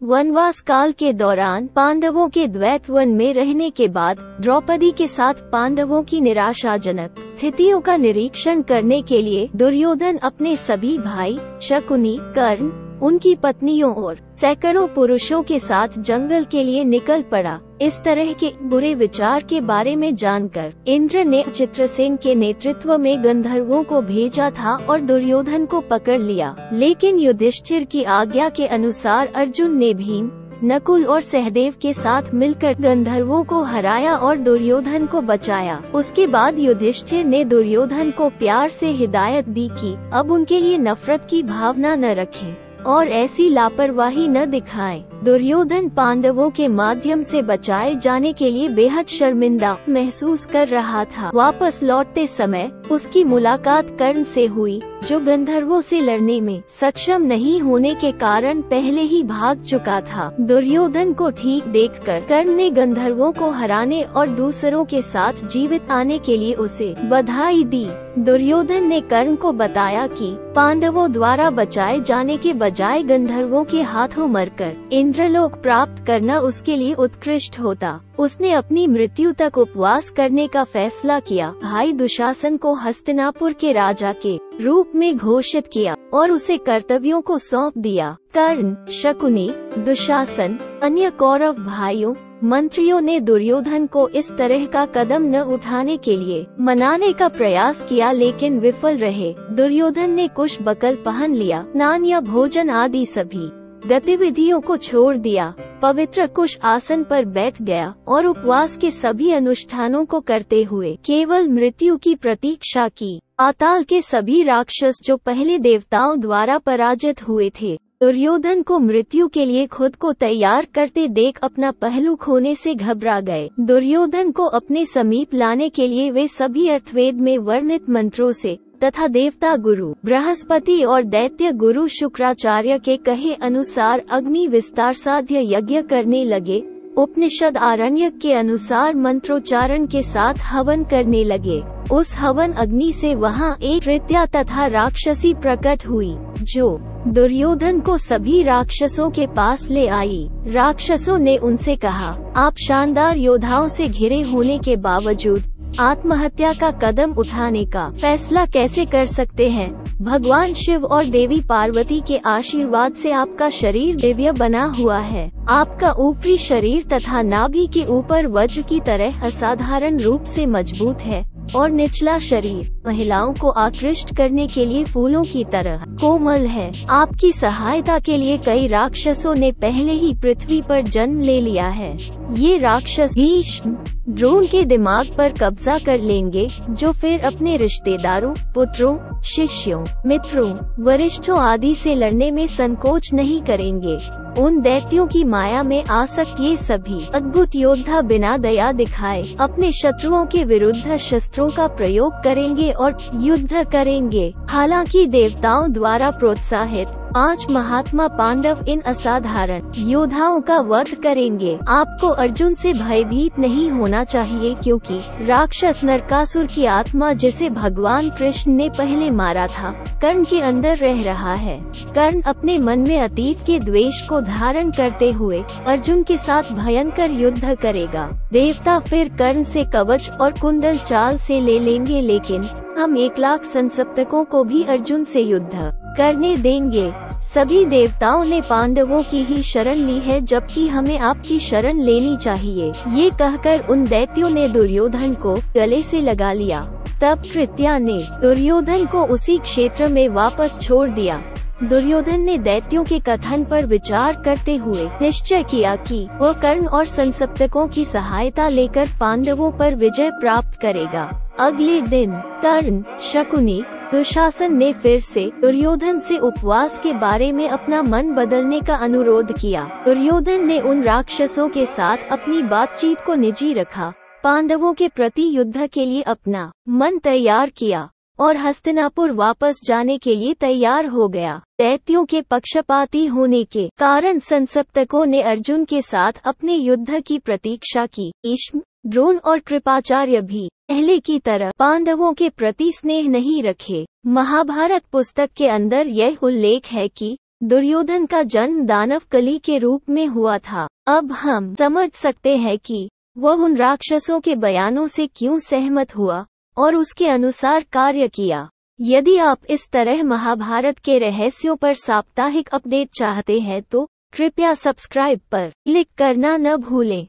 वनवास काल के दौरान पांडवों के द्वैत वन में रहने के बाद द्रौपदी के साथ पांडवों की निराशाजनक स्थितियों का निरीक्षण करने के लिए दुर्योधन अपने सभी भाई शकुनी, कर्ण, उनकी पत्नियों और सैकड़ों पुरुषों के साथ जंगल के लिए निकल पड़ा। इस तरह के बुरे विचार के बारे में जानकर इंद्र ने चित्रसेन के नेतृत्व में गंधर्वों को भेजा था और दुर्योधन को पकड़ लिया। लेकिन युधिष्ठिर की आज्ञा के अनुसार अर्जुन ने भीम, नकुल और सहदेव के साथ मिलकर गंधर्वों को हराया और दुर्योधन को बचाया। उसके बाद युधिष्ठिर ने दुर्योधन को प्यार से हिदायत दी कि अब उनके लिए नफरत की भावना न रखें और ऐसी लापरवाही न दिखाएं। दुर्योधन पांडवों के माध्यम से बचाए जाने के लिए बेहद शर्मिंदा महसूस कर रहा था। वापस लौटते समय उसकी मुलाकात कर्ण से हुई, जो गंधर्वों से लड़ने में सक्षम नहीं होने के कारण पहले ही भाग चुका था। दुर्योधन को ठीक देखकर कर्ण ने गंधर्वों को हराने और दूसरों के साथ जीवित आने के लिए उसे बधाई दी। दुर्योधन ने कर्ण को बताया कि पांडवों द्वारा बचाए जाने के बजाय गंधर्वों के हाथों मरकर इंद्रलोक प्राप्त करना उसके लिए उत्कृष्ट होता। उसने अपनी मृत्यु तक उपवास करने का फैसला किया। भाई दुशासन को हस्तिनापुर के राजा के रूप में घोषित किया और उसे कर्तव्यों को सौंप दिया। कर्ण, शकुनी, दुशासन, अन्य कौरव भाइयों, मंत्रियों ने दुर्योधन को इस तरह का कदम न उठाने के लिए मनाने का प्रयास किया, लेकिन विफल रहे। दुर्योधन ने कुश बकल पहन लिया, स्नान या भोजन आदि सभी गतिविधियों को छोड़ दिया, पवित्र कुश आसन पर बैठ गया और उपवास के सभी अनुष्ठानों को करते हुए केवल मृत्यु की प्रतीक्षा की। पाताल के सभी राक्षस जो पहले देवताओं द्वारा पराजित हुए थे, दुर्योधन को मृत्यु के लिए खुद को तैयार करते देख अपना पहलू खोने से घबरा गए। दुर्योधन को अपने समीप लाने के लिए वे सभी अर्थवेद में वर्णित मंत्रों से तथा देवता गुरु बृहस्पति और दैत्य गुरु शुक्राचार्य के कहे अनुसार अग्नि विस्तार साध्य यज्ञ करने लगे। उपनिषद आरण्यक के अनुसार मंत्रोच्चारण के साथ हवन करने लगे। उस हवन अग्नि से वहां एक दैत्या तथा राक्षसी प्रकट हुई, जो दुर्योधन को सभी राक्षसों के पास ले आई। राक्षसों ने उनसे कहा, आप शानदार योद्धाओं से घिरे होने के बावजूद आत्महत्या का कदम उठाने का फैसला कैसे कर सकते हैं? भगवान शिव और देवी पार्वती के आशीर्वाद से आपका शरीर दिव्य बना हुआ है। आपका ऊपरी शरीर तथा नाभि के ऊपर वज्र की तरह असाधारण रूप से मजबूत है और निचला शरीर महिलाओं को आकृष्ट करने के लिए फूलों की तरह कोमल है। आपकी सहायता के लिए कई राक्षसों ने पहले ही पृथ्वी पर जन्म ले लिया है। ये राक्षस भीष्म, द्रोण के दिमाग पर कब्जा कर लेंगे, जो फिर अपने रिश्तेदारों, पुत्रों, शिष्यों, मित्रों, वरिष्ठों आदि से लड़ने में संकोच नहीं करेंगे। उन दैत्यों की माया में आसक्त ये सभी अद्भुत योद्धा बिना दया दिखाए अपने शत्रुओं के विरुद्ध शस्त्रों का प्रयोग करेंगे और युद्ध करेंगे। हालांकि देवताओं द्वारा प्रोत्साहित 5 महात्मा पांडव इन असाधारण योद्धाओं का वध करेंगे। आपको अर्जुन से भयभीत नहीं होना चाहिए, क्योंकि राक्षस नरकासुर की आत्मा, जिसे भगवान कृष्ण ने पहले मारा था, कर्ण के अंदर रह रहा है। कर्ण अपने मन में अतीत के द्वेष को धारण करते हुए अर्जुन के साथ भयंकर युद्ध करेगा। देवता फिर कर्ण से कवच और कुंडल चाल से ले लेंगे, लेकिन हम 1,00,000 संसप्तकों को भी अर्जुन से युद्ध करने देंगे। सभी देवताओं ने पांडवों की ही शरण ली है, जबकि हमें आपकी शरण लेनी चाहिए। ये कहकर उन दैत्यों ने दुर्योधन को गले से लगा लिया। तब कृत्या ने दुर्योधन को उसी क्षेत्र में वापस छोड़ दिया। दुर्योधन ने दैत्यों के कथन पर विचार करते हुए निश्चय किया कि वह कर्ण और संसप्तकों की सहायता लेकर पांडवों पर विजय प्राप्त करेगा। अगले दिन कर्ण, शकुनी, दुशासन ने फिर से दुर्योधन से उपवास के बारे में अपना मन बदलने का अनुरोध किया। दुर्योधन ने उन राक्षसों के साथ अपनी बातचीत को निजी रखा, पांडवों के प्रति युद्ध के लिए अपना मन तैयार किया और हस्तिनापुर वापस जाने के लिए तैयार हो गया। दैत्यों के पक्षपाती होने के कारण संसप्तकों ने अर्जुन के साथ अपने युद्ध की प्रतीक्षा की। भीष्म, द्रोण और कृपाचार्य भी पहले की तरह पांडवों के प्रति स्नेह नहीं रखे। महाभारत पुस्तक के अंदर यह उल्लेख है कि दुर्योधन का जन्म दानव कली के रूप में हुआ था। अब हम समझ सकते हैं कि वह उन राक्षसों के बयानों से क्यों सहमत हुआ और उसके अनुसार कार्य किया। यदि आप इस तरह महाभारत के रहस्यों पर साप्ताहिक अपडेट चाहते हैं तो कृपया सब्सक्राइब पर क्लिक करना न भूलें।